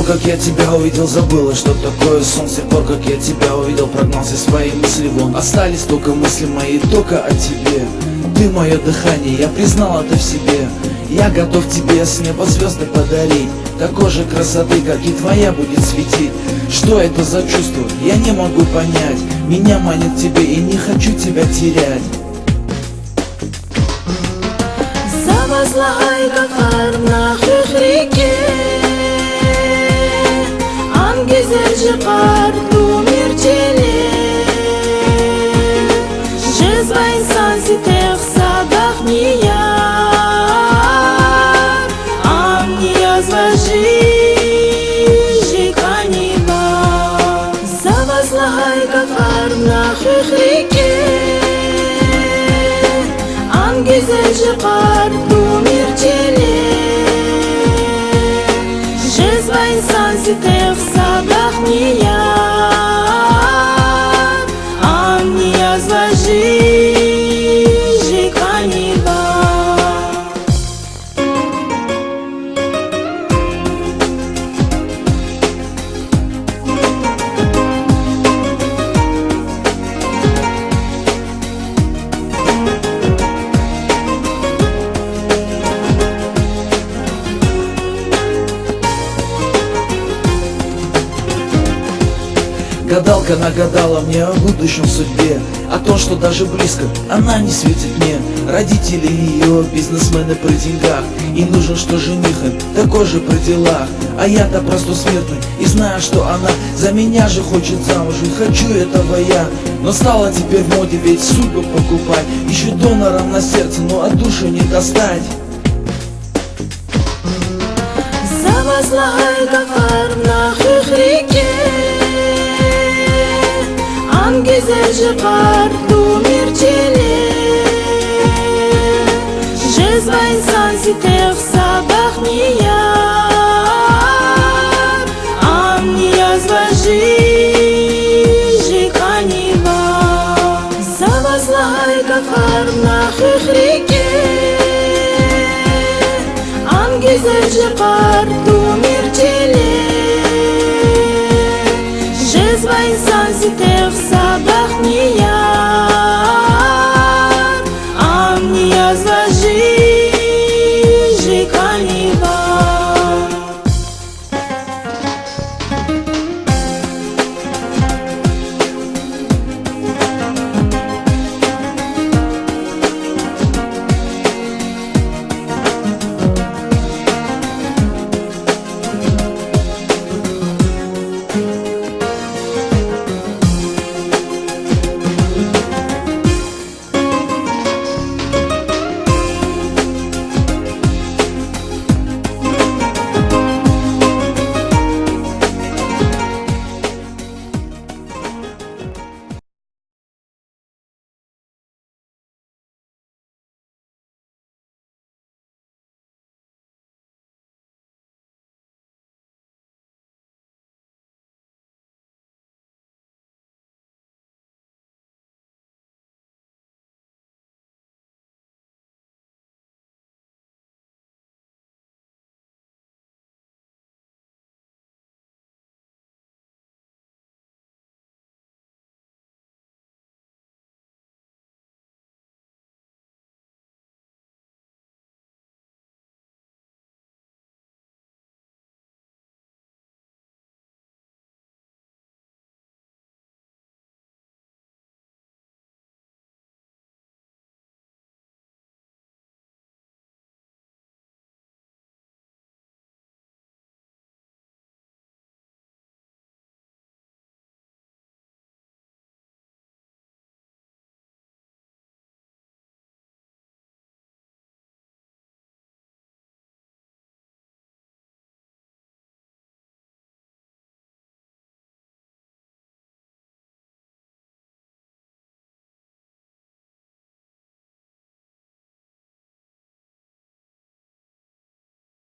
как я тебя увидел, забыла, что такое сон. С тех пор, как я тебя увидел, прогнал все свои мысли вон. Остались только мысли мои, только о тебе. Ты мое дыхание, я признал это в себе. Я готов тебе с неба звезды подарить, такой же красоты, как и твоя, будет светить. Что это за чувство, я не могу понять. Меня манит к тебе и не хочу тебя терять. Возлагай кафар на хрихрике, ангизель жикар тумир челе. Жезва инсан ситех садах нияр, ам ниязва жика ниба. Завозлагай кафар на хрихрике, ангизель жикар тумир челе. Жезва инсан ситех садах нияр, ам ниязва жика ниба. Гадалка нагадала мне о будущем судьбе, о том, что даже близко она не светит мне. Родители ее бизнесмены при деньгах, и нужен, что жених им такой же при делах. А я-то простой смертный, и знаю, что она за меня же хочет замуж, и хочу этого я. Но стало теперь в моде ведь судьбу покупать, ищу донора на сердце, но от души не достать. Завозлагай кафар на хрихрике, ангизель жикар тумир челе. Жезва инсан ситех